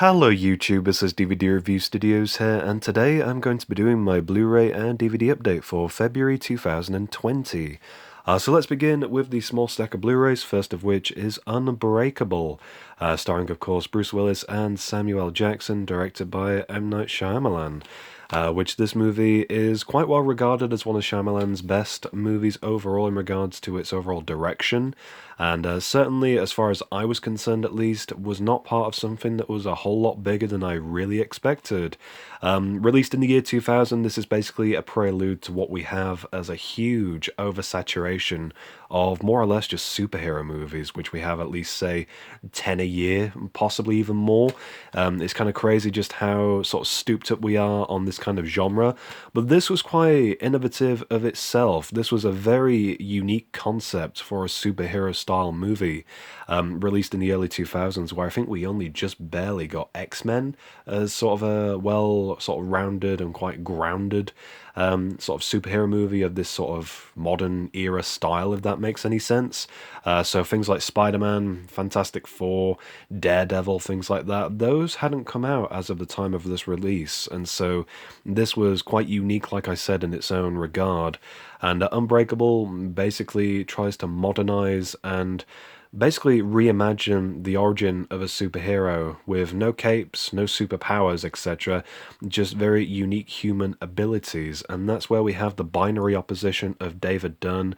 Hello YouTube, this is DVD Review Studios here, and today I'm going to be doing my Blu-ray and DVD update for February 2020. So let's begin with the small stack of Blu-rays, first of which is Unbreakable, starring of course Bruce Willis and Samuel L. Jackson, directed by M. Night Shyamalan. Which this movie is quite well regarded as one of Shyamalan's best movies overall in regards to its overall direction, and certainly, as far as I was concerned at least, was not part of something that was a whole lot bigger than I really expected. Released in the year 2000, this is basically a prelude to what we have as a huge oversaturation of more or less just superhero movies, which we have at least, say, 10 a year, possibly even more. It's kind of crazy just how sort of stooped up we are on this kind of genre, but this was quite innovative of itself. This was a very unique concept for a superhero style movie, released in the early 2000s, where I think we only just barely got X-Men as sort of a well sort of rounded and quite grounded sort of superhero movie of this sort of modern era style, if that makes any sense. So things like Spider-Man, Fantastic Four, Daredevil, things like that, those hadn't come out as of the time of this release, and so this was quite unique, like I said, in its own regard. And Unbreakable basically tries to modernize and basically reimagine the origin of a superhero with no capes, no superpowers, etc., just very unique human abilities. And that's where we have the binary opposition of David Dunn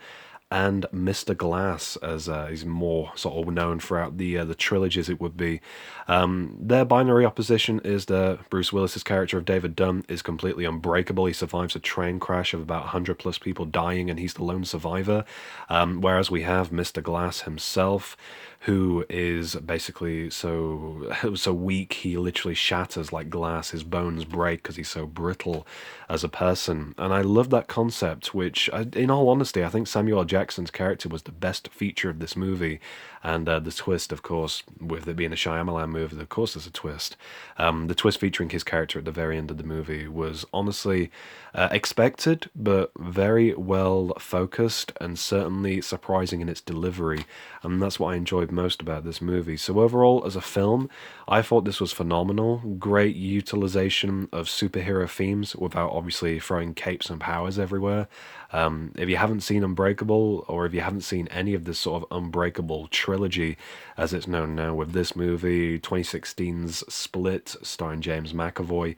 and Mr. Glass, as he's more sort of known throughout the trilogies it would be. Their binary opposition is that Bruce Willis's character of David Dunn is completely unbreakable. He survives a train crash of about 100 plus people dying, and he's the lone survivor. Whereas we have Mr. Glass himself, who is basically so weak he literally shatters like glass. His bones break because he's so brittle as a person. And I love that concept, which, in all honesty, I think Samuel L. Jackson's character was the best feature of this movie. And the twist, of course, with it being a Shyamalan movie, of course there's a twist. The twist featuring his character at the very end of the movie was honestly expected, but very well focused and certainly surprising in its delivery. And that's what I enjoyed most about this movie. So overall, as a film, I thought this was phenomenal. Great utilization of superhero themes without obviously throwing capes and powers everywhere. If you haven't seen Unbreakable, or if you haven't seen any of this sort of Unbreakable trilogy, as it's known now, with this movie, 2016's Split, starring James McAvoy,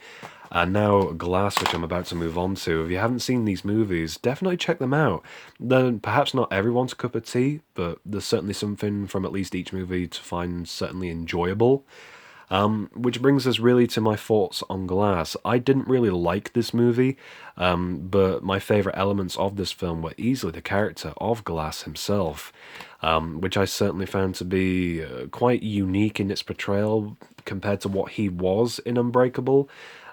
and now Glass, which I'm about to move on to. If you haven't seen these movies, definitely check them out. They're perhaps not everyone's cup of tea, but there's certainly something from at least each movie to find certainly enjoyable. Which brings us really to my thoughts on Glass. I didn't really like this movie, but my favourite elements of this film were easily the character of Glass himself, which I certainly found to be quite unique in its portrayal compared to what he was in Unbreakable.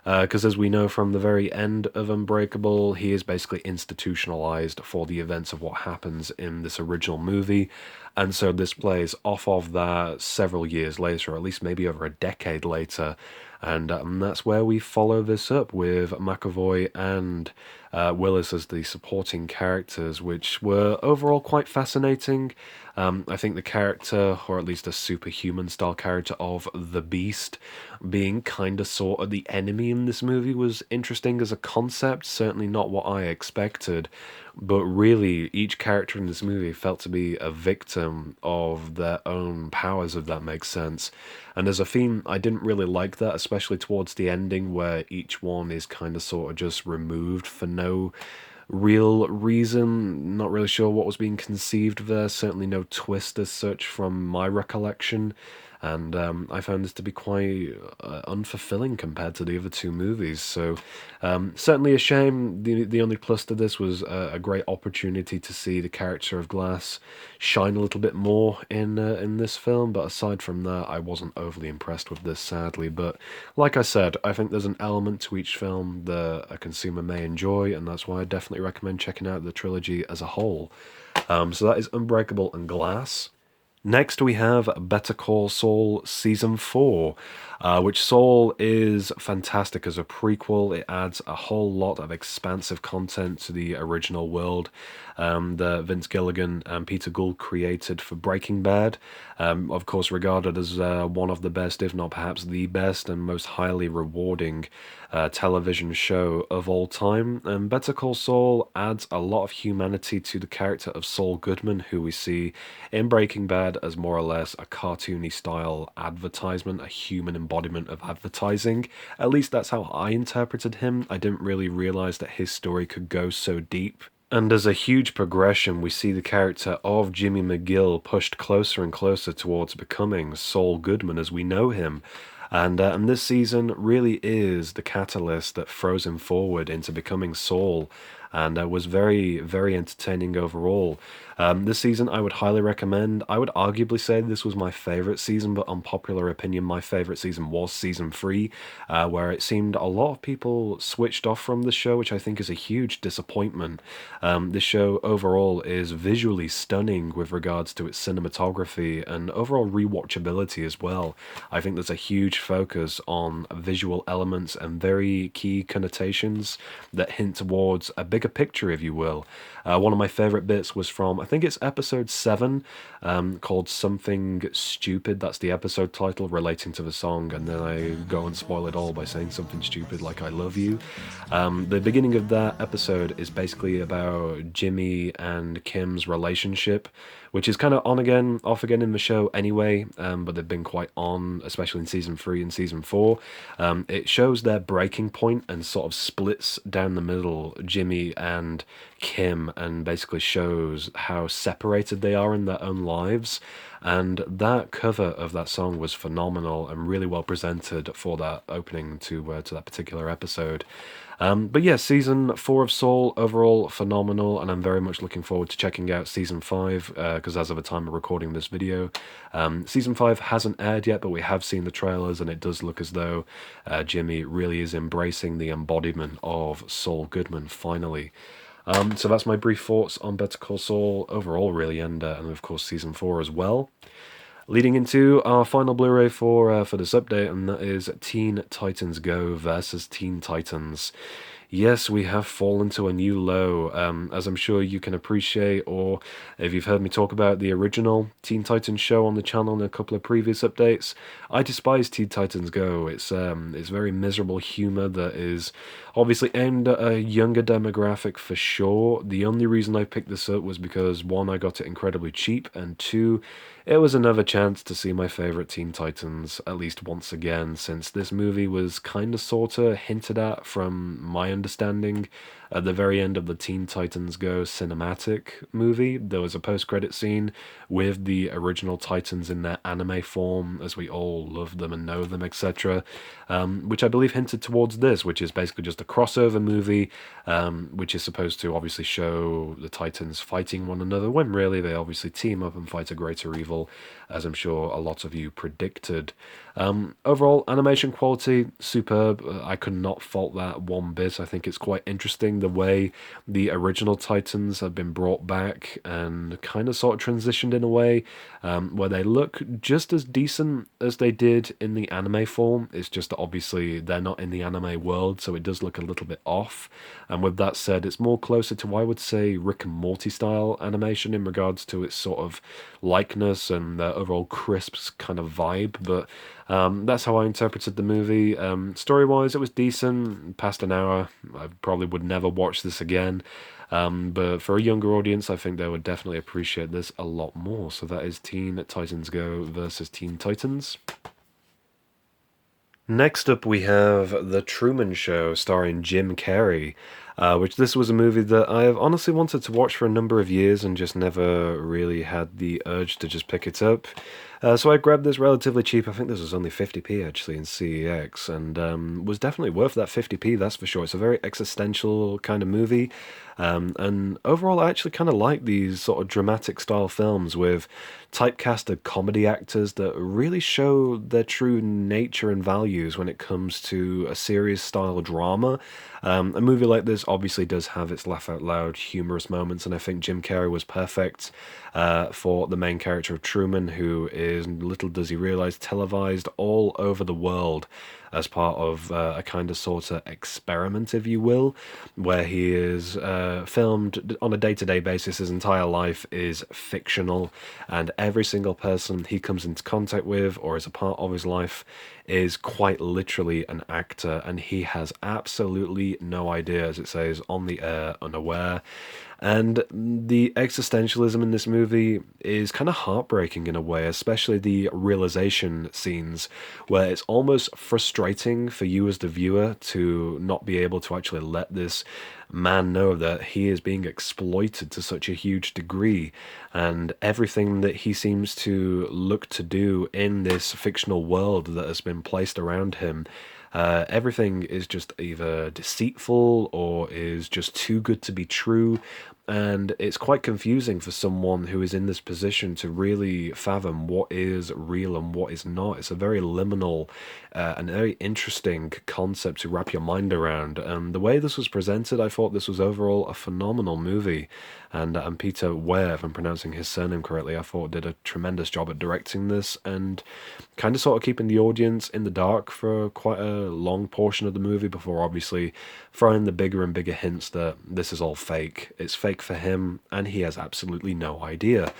Because as we know from the very end of Unbreakable, he is basically institutionalized for the events of what happens in this original movie. And so this plays off of that several years later, or at least maybe over a decade later. And that's where we follow this up with McAvoy and Willis as the supporting characters, which were overall quite fascinating. I think the character, or at least a superhuman style character of the Beast, being kind of sort of the enemy in this movie was interesting as a concept, certainly not what I expected. But really, each character in this movie felt to be a victim of their own powers, if that makes sense. And as a theme, I didn't really like that, especially towards the ending, where each one is kind of sort of just removed for no real reason. Not really sure what was being conceived there. Certainly no twist as such from my recollection. And I found this to be quite unfulfilling compared to the other two movies. So certainly a shame. The only plus to this was a great opportunity to see the character of Glass shine a little bit more in this film. But aside from that, I wasn't overly impressed with this, sadly. But like I said, I think there's an element to each film that a consumer may enjoy, and that's why I definitely recommend checking out the trilogy as a whole. So that is Unbreakable and Glass. Next, we have Better Call Saul Season 4, which Saul is fantastic as a prequel. It adds a whole lot of expansive content to the original world that Vince Gilligan and Peter Gould created for Breaking Bad. Of course, regarded as one of the best, if not perhaps the best, and most highly rewarding television show of all time. And Better Call Saul adds a lot of humanity to the character of Saul Goodman, who we see in Breaking Bad as more or less a cartoony style advertisement, a human embodiment of advertising. At least that's how I interpreted him. I didn't really realize that his story could go so deep. And as a huge progression, we see the character of Jimmy McGill pushed closer and closer towards becoming Saul Goodman as we know him. And this season really is the catalyst that throws him forward into becoming Saul, and was very, very entertaining overall. This season I would highly recommend. I would arguably say this was my favorite season, but unpopular opinion, my favorite season was season 3, where it seemed a lot of people switched off from the show, which I think is a huge disappointment. This show overall is visually stunning with regards to its cinematography and overall rewatchability as well. I think there's a huge focus on visual elements and very key connotations that hint towards a bigger picture, if you will. One of my favorite bits was from, I think it's episode 7, called Something Stupid. That's the episode title relating to the song, and then I go and spoil it all by saying something stupid like I love you. The beginning of that episode is basically about Jimmy and Kim's relationship, which is kind of on again, off again in the show anyway, but they've been quite on, especially in season 3 and season 4. It shows their breaking point and sort of splits down the middle Jimmy and Kim, and basically shows how separated they are in their own lives. And that cover of that song was phenomenal and really well presented for that opening to that particular episode. But yeah, season 4 of Saul overall phenomenal, and I'm very much looking forward to checking out season 5, because as of the time of recording this video, season 5 hasn't aired yet, but we have seen the trailers, and it does look as though Jimmy really is embracing the embodiment of Saul Goodman finally. So that's my brief thoughts on Better Call Saul overall, really, and of course season 4 as well. Leading into our final Blu-ray for this update, and that is Teen Titans Go versus Teen Titans. Yes, we have fallen to a new low, as I'm sure you can appreciate, or if you've heard me talk about the original Teen Titans show on the channel in a couple of previous updates. I despise Teen Titans Go. It's very miserable humor that is obviously aimed at a younger demographic for sure. The only reason I picked this up was because, one, I got it incredibly cheap, and two, it was another chance to see my favorite Teen Titans at least once again, since this movie was kinda sorta hinted at, from my understanding, at the very end of the Teen Titans Go cinematic movie. There was a post-credit scene with the original Titans in their anime form, as we all love them and know them, etc., which I believe hinted towards this, which is basically just a crossover movie, which is supposed to obviously show the Titans fighting one another, when really they obviously team up and fight a greater evil, as I'm sure a lot of you predicted. Overall, animation quality, superb. I could not fault that one bit. I think it's quite interesting the way the original Titans have been brought back and kind of sort of transitioned in a way where they look just as decent as they did in the anime form. It's just that obviously they're not in the anime world, so it does look a little bit off. And with that said, it's more closer to, I would say, Rick and Morty style animation in regards to its sort of likeness and the overall crisp kind of vibe, but that's how I interpreted the movie. Story-wise, it was decent. Past an hour, I probably would never watch this again. But for a younger audience, I think they would definitely appreciate this a lot more. So that is Teen Titans Go versus Teen Titans. Next up, we have The Truman Show, starring Jim Carrey, which this was a movie that I have honestly wanted to watch for a number of years and just never really had the urge to just pick it up. So I grabbed this relatively cheap. I think this was only 50p actually in CEX, and was definitely worth that 50p, that's for sure. It's a very existential kind of movie, and overall I actually kind of like these sort of dramatic style films with typecasted comedy actors that really show their true nature and values when it comes to a serious style drama. A movie like this obviously does have its laugh out loud, humorous moments, and I think Jim Carrey was perfect for the main character of Truman, who is, little does he realize, televised all over the world as part of a kind of sort of experiment, if you will, where he is filmed on a day-to-day basis. His entire life is fictional, and every single person he comes into contact with or is a part of his life is quite literally an actor, and he has absolutely no idea, as it says on the air, unaware. And the existentialism in this movie is kind of heartbreaking in a way, especially the realization scenes, where it's almost frustrating for you as the viewer to not be able to actually let this man know that he is being exploited to such a huge degree, and everything that he seems to look to do in this fictional world that has been placed around him, everything is just either deceitful or is just too good to be true. And it's quite confusing for someone who is in this position to really fathom what is real and what is not. It's a very liminal and very interesting concept to wrap your mind around. And the way this was presented, I thought this was overall a phenomenal movie. And Peter Weir, if I'm pronouncing his surname correctly, I thought did a tremendous job at directing this and kind of sort of keeping the audience in the dark for quite a long portion of the movie before obviously throwing the bigger and bigger hints that this is all fake. It's fake for him, and he has absolutely no idea.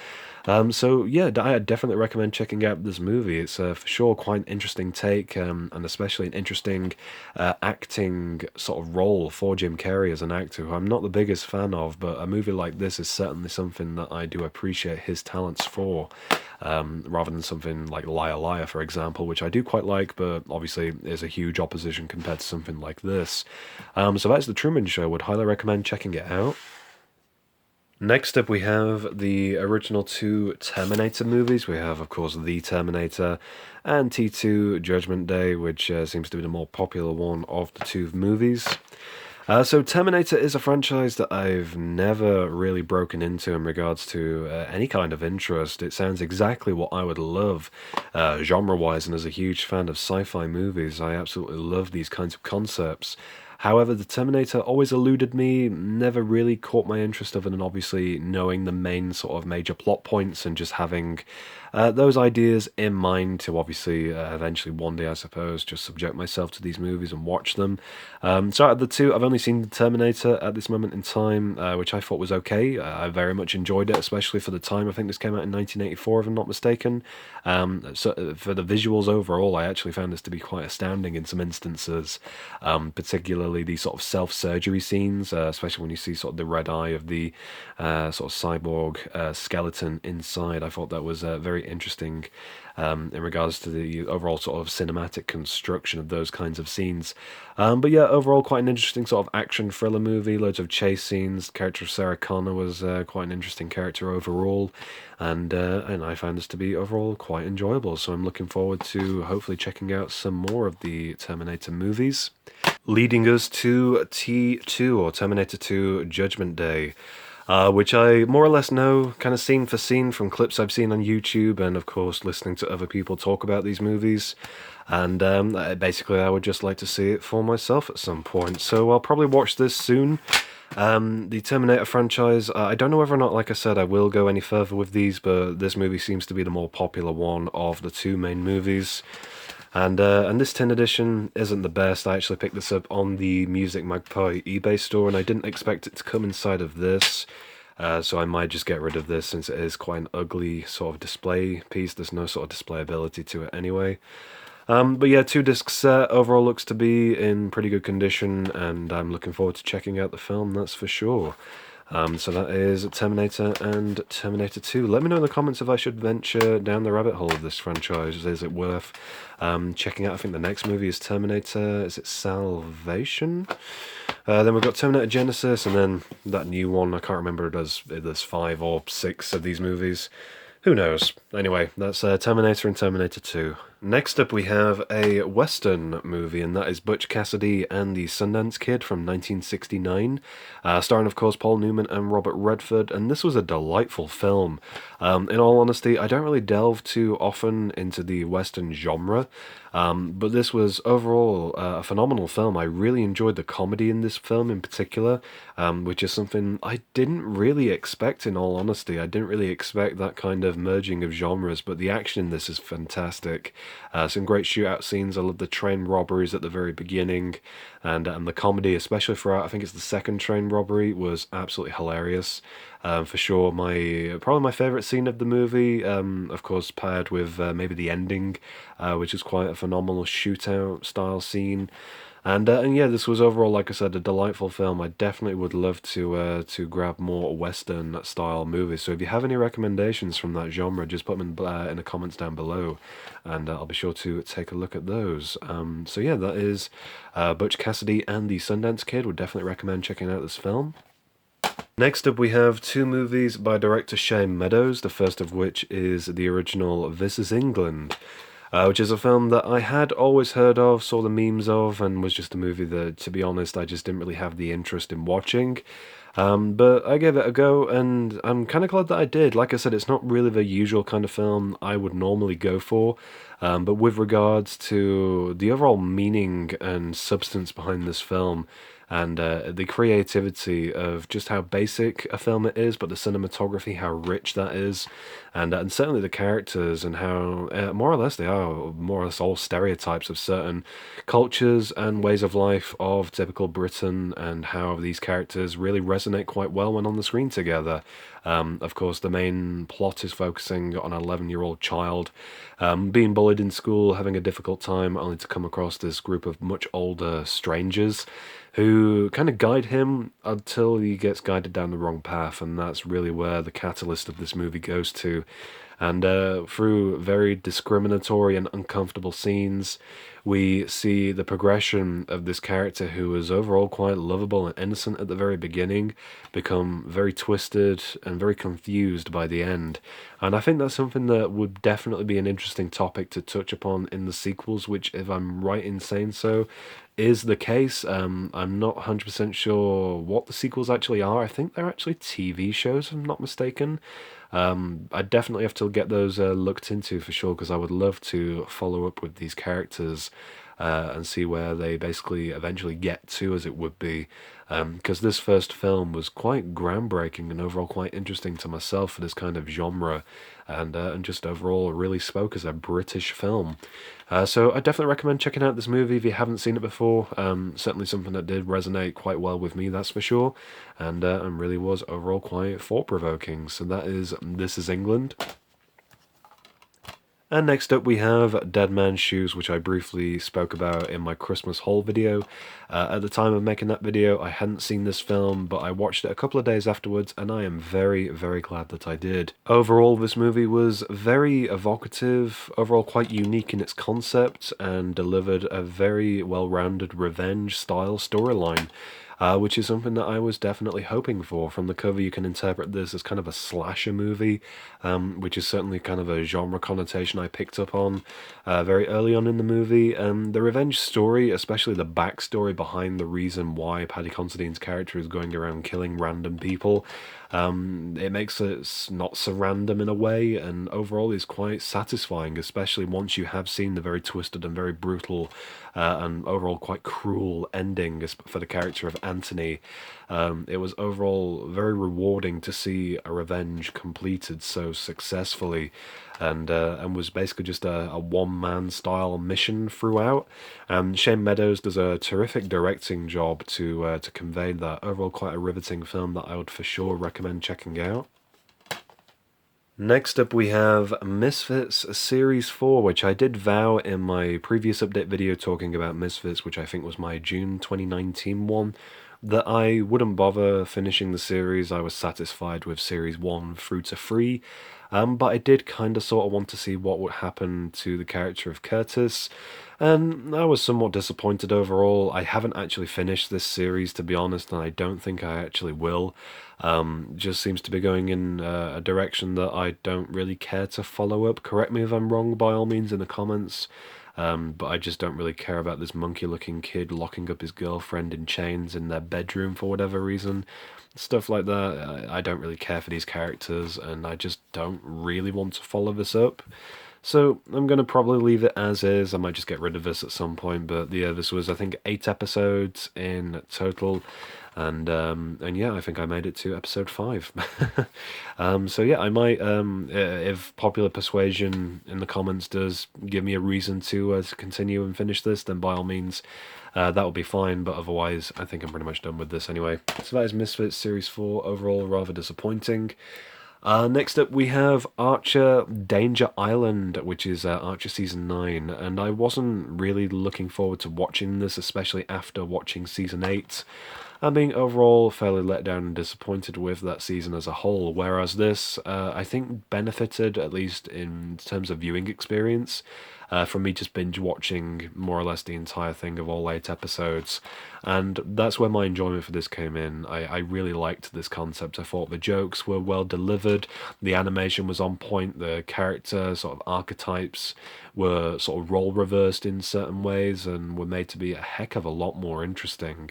So yeah, I definitely recommend checking out this movie. It's for sure quite an interesting take, and especially an interesting acting sort of role for Jim Carrey as an actor, who I'm not the biggest fan of, but a movie like this is certainly something that I do appreciate his talents for, rather than something like Liar Liar, for example, which I do quite like, but obviously is a huge opposition compared to something like this. So that's The Truman Show. Would highly recommend checking it out. Next up, we have the original two Terminator movies. We have, of course, The Terminator and T2 Judgment Day, which seems to be the more popular one of the two movies. So Terminator is a franchise that I've never really broken into in regards to any kind of interest. It sounds exactly what I would love genre-wise, and as a huge fan of sci-fi movies, I absolutely love these kinds of concepts. However, the Terminator always eluded me, never really caught my interest other than obviously knowing the main sort of major plot points and just having those ideas in mind to obviously eventually one day, I suppose, just subject myself to these movies and watch them. So out of the two, I've only seen the Terminator at this moment in time, which I thought was okay. I very much enjoyed it, especially for the time. I think this came out in 1984, if I'm not mistaken. So for the visuals overall, I actually found this to be quite astounding in some instances, particularly these sort of self-surgery scenes, especially when you see sort of the red eye of the sort of cyborg skeleton inside. I thought that was very interesting in regards to the overall sort of cinematic construction of those kinds of scenes. But yeah, overall quite an interesting sort of action thriller movie, loads of chase scenes. The character of Sarah Connor was quite an interesting character overall, and I found this to be overall quite enjoyable. So I'm looking forward to hopefully checking out some more of the Terminator movies. Leading us to T2, or Terminator 2 Judgment Day, which I more or less know kind of scene for scene from clips I've seen on YouTube and, of course, listening to other people talk about these movies. And basically, I would just like to see it for myself at some point. So I'll probably watch this soon. The Terminator franchise, I don't know whether or not, like I said, I will go any further with these, but this movie seems to be the more popular one of the two main movies. And this tin edition isn't the best. I actually picked this up on the Music Magpie eBay store, and I didn't expect it to come inside of this. So I might just get rid of this since it is quite an ugly sort of display piece. There's no sort of displayability to it anyway. But yeah, 2-disc set overall looks to be in pretty good condition, and I'm looking forward to checking out the film, that's for sure. So that is Terminator and Terminator 2. Let me know in the comments if I should venture down the rabbit hole of this franchise. Is it worth checking out? I think the next movie is Terminator. Is it Salvation? Then we've got Terminator Genesis, and then that new one. I can't remember if there's 5 or 6 of these movies. Who knows? Anyway, that's Terminator and Terminator 2. Next up, we have a Western movie, and that is Butch Cassidy and the Sundance Kid from 1969, starring, of course, Paul Newman and Robert Redford, and this was a delightful film. In all honesty, I don't really delve too often into the Western genre, but this was overall a phenomenal film. I really enjoyed the comedy in this film in particular, which is something I didn't really expect, in all honesty. I didn't really expect that kind of merging of genres, but the action in this is fantastic. Some great shootout scenes. I love the train robberies at the very beginning, and the comedy, especially for I think it's the second train robbery, was absolutely hilarious. For sure, probably my favorite scene of the movie. Of course, paired with maybe the ending, which is quite a phenomenal shootout style scene. And yeah, this was overall, like I said, a delightful film. I definitely would love to grab more Western style movies. So if you have any recommendations from that genre, just put them in the comments down below, and I'll be sure to take a look at those. So yeah, that is Butch Cassidy and the Sundance Kid. Would definitely recommend checking out this film. Next up, we have two movies by director Shane Meadows, the first of which is the original This Is England, which is a film that I had always heard of, saw the memes of, and was just a movie that, to be honest, I just didn't really have the interest in watching. But I gave it a go, and I'm kind of glad that I did. Like I said, it's not really the usual kind of film I would normally go for, but with regards to the overall meaning and substance behind this film, and the creativity of just how basic a film it is, but the cinematography, how rich that is, and certainly the characters and how more or less they are more or less all stereotypes of certain cultures and ways of life of typical Britain, and how these characters really resonate quite well when on the screen together. Of course, the main plot is focusing on an 11-year-old child being bullied in school, having a difficult time, only to come across this group of much older strangers who kind of guide him until he gets guided down the wrong path, and that's really where the catalyst of this movie goes to. And through very discriminatory and uncomfortable scenes, we see the progression of this character who is overall quite lovable and innocent at the very beginning, become very twisted and very confused by the end. And I think that's something that would definitely be an interesting topic to touch upon in the sequels, which, if I'm right in saying so, is the case. I'm not 100% sure what the sequels actually are. I think they're actually TV shows, if I'm not mistaken. I definitely have to get those looked into for sure, because I would love to follow up with these characters and see where they basically eventually get to, as it would be. Because this first film was quite groundbreaking and overall quite interesting to myself for this kind of genre, and just overall really spoke as a British film. So I definitely recommend checking out this movie if you haven't seen it before. Certainly something that did resonate quite well with me, that's for sure, and really was overall quite thought-provoking. So that is This Is England. And next up we have Dead Man's Shoes, which I briefly spoke about in my Christmas haul video. At the time of making that video, I hadn't seen this film, but I watched it a couple of days afterwards, and I am very, very glad that I did. Overall, this movie was very evocative, overall quite unique in its concept, and delivered a very well-rounded revenge-style storyline. Which is something that I was definitely hoping for. From the cover, you can interpret this as kind of a slasher movie, which is certainly kind of a genre connotation I picked up on very early on in the movie. The revenge story, especially the backstory behind the reason why Paddy Considine's character is going around killing random people, it makes it not so random in a way, and overall is quite satisfying, especially once you have seen the very twisted and very brutal and overall quite cruel ending for the character of Anthony. It was overall very rewarding to see a revenge completed so successfully, and was basically just a one-man style mission throughout. Shane Meadows does a terrific directing job to convey that. Overall, quite a riveting film that I would for sure recommend checking out. Next up we have Misfits Series 4, which I did vow in my previous update video talking about Misfits, which I think was my June 2019 one, that I wouldn't bother finishing the series. I was satisfied with series 1 through to 3. But I did kind of sort of want to see what would happen to the character of Curtis, and I was somewhat disappointed overall. I haven't actually finished this series, to be honest, and I don't think I actually will. Just seems to be going in a direction that I don't really care to follow up. Correct me if I'm wrong, by all means, in the comments. But I just don't really care about this monkey-looking kid locking up his girlfriend in chains in their bedroom for whatever reason. Stuff like that. I don't really care for these characters, and I just don't really want to follow this up. So I'm going to probably leave it as is. I might just get rid of this at some point, but yeah, this was, I think, 8 episodes in total. And yeah, I think I made it to episode 5. So yeah, I might, if popular persuasion in the comments does give me a reason to continue and finish this, then by all means, that will be fine. But otherwise, I think I'm pretty much done with this anyway. So that is Misfits Series 4. Overall, rather disappointing. Next up, we have Archer Danger Island, which is Archer Season 9, and I wasn't really looking forward to watching this, especially after watching Season 8. I'm being overall fairly let down and disappointed with that season as a whole, whereas this, I think, benefited, at least in terms of viewing experience, from me just binge watching more or less the entire thing of all 8 episodes. And that's where my enjoyment for this came in. I really liked this concept. I thought the jokes were well delivered, the animation was on point, the character sort of archetypes were sort of role reversed in certain ways and were made to be a heck of a lot more interesting.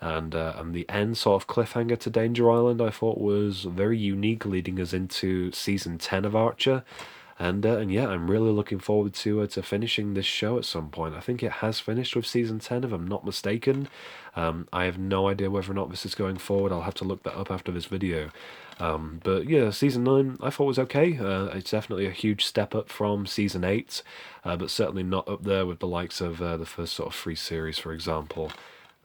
And the end sort of cliffhanger to Danger Island I thought was very unique, leading us into season 10 of Archer. And yeah, I'm really looking forward to finishing this show at some point. I think it has finished with season 10, if I'm not mistaken. I have no idea whether or not this is going forward. I'll have to look that up after this video. But yeah, season 9 I thought was okay. It's definitely a huge step up from season 8, but certainly not up there with the likes of the first sort of 3 series, for example.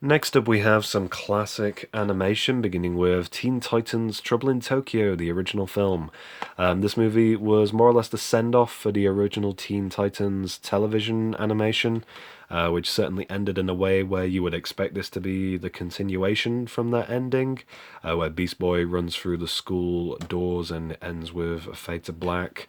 Next up, we have some classic animation, beginning with Teen Titans Trouble in Tokyo, the original film. This movie was more or less the send-off for the original Teen Titans television animation, which certainly ended in a way where you would expect this to be the continuation from that ending, where Beast Boy runs through the school doors and ends with a fade to black.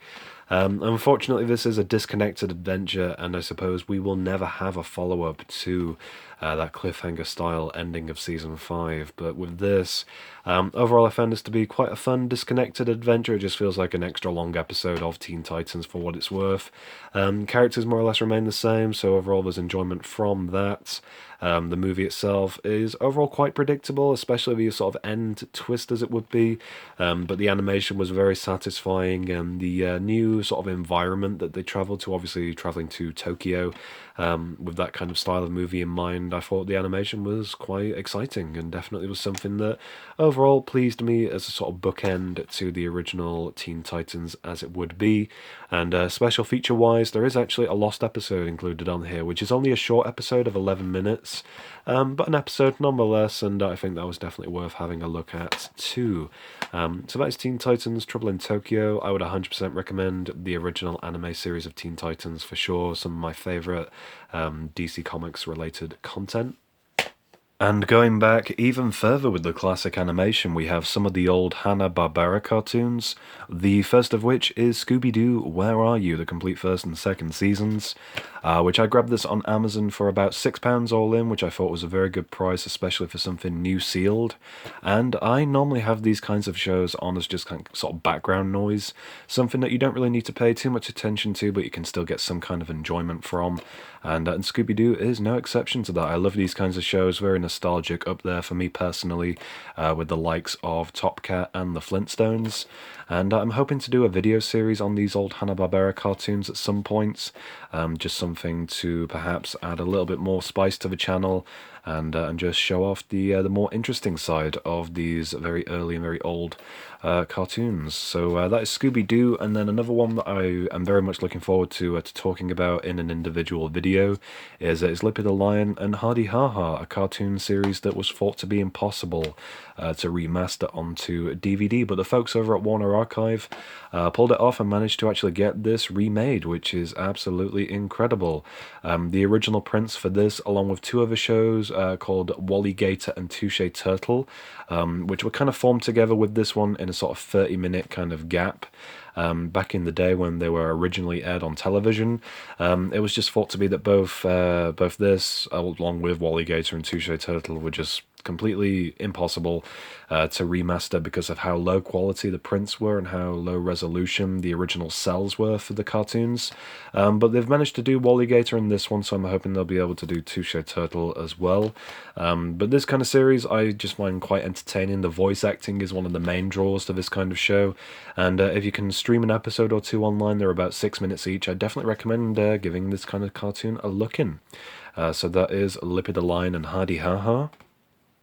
Unfortunately, this is a disconnected adventure, and I suppose we will never have a follow-up to that cliffhanger-style ending of Season 5. But with this, overall I found this to be quite a fun, disconnected adventure. It just feels like an extra long episode of Teen Titans for what it's worth. Characters more or less remain the same, so overall there's enjoyment from that. The movie itself is overall quite predictable, especially the sort of end twist as it would be, but the animation was very satisfying, and the new sort of environment that they travel to, obviously traveling to Tokyo, with that kind of style of movie in mind, I thought the animation was quite exciting and definitely was something that overall pleased me as a sort of bookend to the original Teen Titans as it would be. And special feature wise, there is actually a lost episode included on here, which is only a short episode of 11 minutes, but an episode nonetheless, and I think that was definitely worth having a look at too. So that is Teen Titans Trouble in Tokyo. I would 100% recommend the original anime series of Teen Titans for sure. Some of my favourite DC Comics related content. And going back even further with the classic animation, we have some of the old Hanna-Barbera cartoons, the first of which is Scooby-Doo Where Are You, the complete first and second seasons, which I grabbed this on Amazon for about £6 all in, which I thought was a very good price, especially for something new sealed. And I normally have these kinds of shows on as just kind of sort of background noise, something that you don't really need to pay too much attention to, but you can still get some kind of enjoyment from. And Scooby-Doo is no exception to that. I love these kinds of shows, very nostalgic up there for me personally, with the likes of Top Cat and the Flintstones. And I'm hoping to do a video series on these old Hanna-Barbera cartoons at some point, just something to perhaps add a little bit more spice to the channel, and just show off the more interesting side of these very early and very old cartoons. So that is Scooby-Doo, and then another one that I am very much looking forward to talking about in an individual video is Lippy the Lion and Hardy Ha Ha, a cartoon series that was thought to be impossible to remaster onto DVD, but the folks over at Warner Archive pulled it off and managed to actually get this remade, which is absolutely incredible. The original prints for this, along with 2 other shows, called Wallygator and Touche Turtle, which were kind of formed together with this one in a sort of 30-minute kind of gap. Back in the day when they were originally aired on television. It was just thought to be that both this, along with Wallygator and Touche Turtle, were just completely impossible to remaster because of how low quality the prints were and how low resolution the original cells were for the cartoons. But they've managed to do Wallygator in this one, so I'm hoping they'll be able to do Touche Turtle as well. But this kind of series I just find quite entertaining. The voice acting is one of the main draws to this kind of show, and if you can stream an episode or two online, they're about 6 minutes each, I definitely recommend giving this kind of cartoon a look in. So that is Lippy the Lion and Hardy Ha Ha.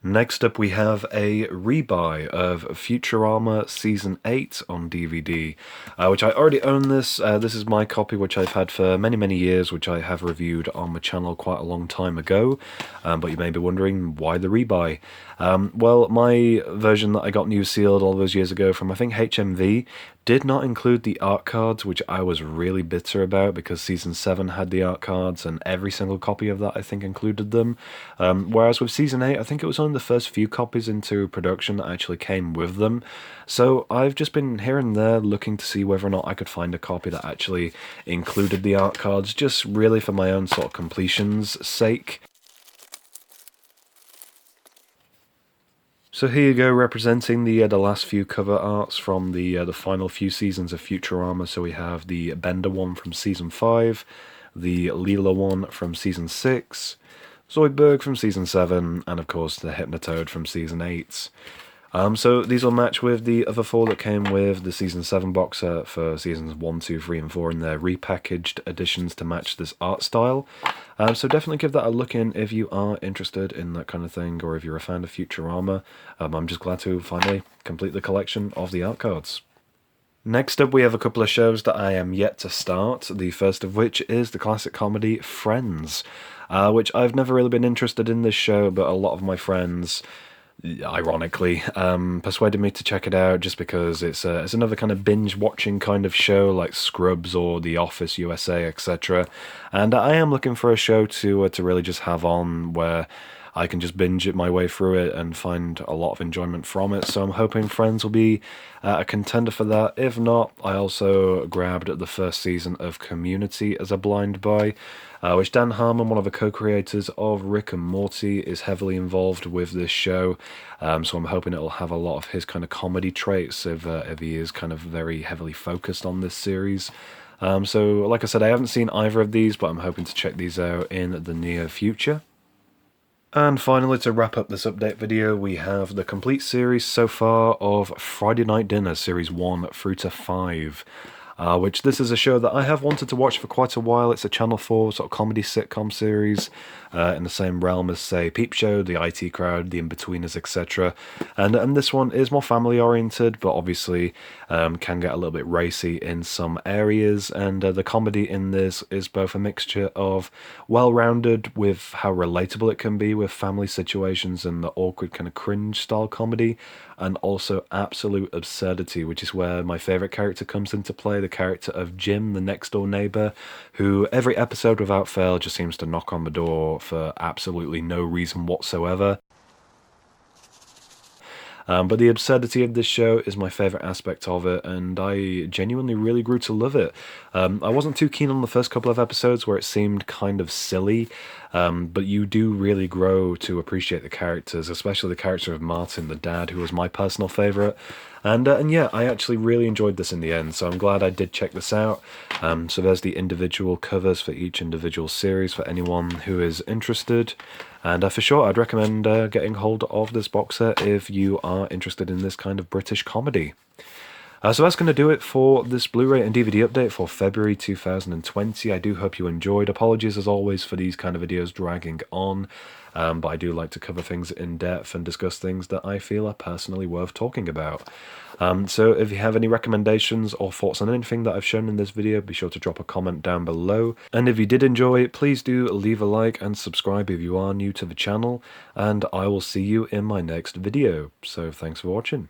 Next up we have a rebuy of Futurama Season 8 on DVD, which I already own this. This is my copy, which I've had for many years, which I have reviewed on my channel quite a long time ago, but you may be wondering why the rebuy. Well, my version that I got new sealed all those years ago from I think HMV did not include the art cards, which I was really bitter about because Season 7 had the art cards and every single copy of that I think included them. Whereas with Season 8, I think it was only the first few copies into production that actually came with them. So I've just been here and there looking to see whether or not I could find a copy that actually included the art cards, just really for my own sort of completion's sake. So here you go, representing the last few cover arts from the final few seasons of Futurama. So we have the Bender one from Season 5, the Leela one from Season 6, Zoidberg from Season 7, and of course the Hypnotoad from Season 8. So these will match with the other four that came with the Season 7 box set for Seasons 1, 2, 3, and 4 in their repackaged editions to match this art style. So definitely give that a look in if you are interested in that kind of thing, or if you're a fan of Futurama. I'm just glad to finally complete the collection of the art cards. Next up we have a couple of shows that I am yet to start, the first of which is the classic comedy Friends, which I've never really been interested in this show, but a lot of my friends, ironically, persuaded me to check it out just because it's another kind of binge-watching kind of show like Scrubs or The Office USA, etc. And I am looking for a show to really just have on where I can just binge it my way through it and find a lot of enjoyment from it. So I'm hoping Friends will be a contender for that. If not, I also grabbed the first season of Community as a blind buy, which Dan Harmon, one of the co-creators of Rick and Morty, is heavily involved with this show. So I'm hoping it'll have a lot of his kind of comedy traits if he is kind of very heavily focused on this series. So like I said, I haven't seen either of these, but I'm hoping to check these out in the near future. And finally, to wrap up this update video, we have the complete series so far of Friday Night Dinner, Series 1 through to 5. Which this is a show that I have wanted to watch for quite a while. It's a Channel 4 sort of comedy sitcom series in the same realm as, say, Peep Show, The IT Crowd, The Inbetweeners, etc. And this one is more family-oriented, but obviously can get a little bit racy in some areas. And the comedy in this is both a mixture of well-rounded with how relatable it can be with family situations and the awkward kind of cringe-style comedy, and also absolute absurdity, which is where my favourite character comes into play, the character of Jim, the next-door neighbour, who every episode without fail just seems to knock on the door for absolutely no reason whatsoever. But the absurdity of this show is my favourite aspect of it, and I genuinely really grew to love it. I wasn't too keen on the first couple of episodes where it seemed kind of silly, but you do really grow to appreciate the characters, especially the character of Martin, the dad, who was my personal favourite. And yeah, I actually really enjoyed this in the end, so I'm glad I did check this out. So there's the individual covers for each individual series for anyone who is interested. And for sure, I'd recommend getting hold of this box set if you are interested in this kind of British comedy. So that's going to do it for this Blu-ray and DVD update for February 2020. I do hope you enjoyed. Apologies as always for these kind of videos dragging on, but I do like to cover things in depth and discuss things that I feel are personally worth talking about. So if you have any recommendations or thoughts on anything that I've shown in this video, be sure to drop a comment down below. And if you did enjoy, please do leave a like and subscribe if you are new to the channel, and I will see you in my next video. So thanks for watching.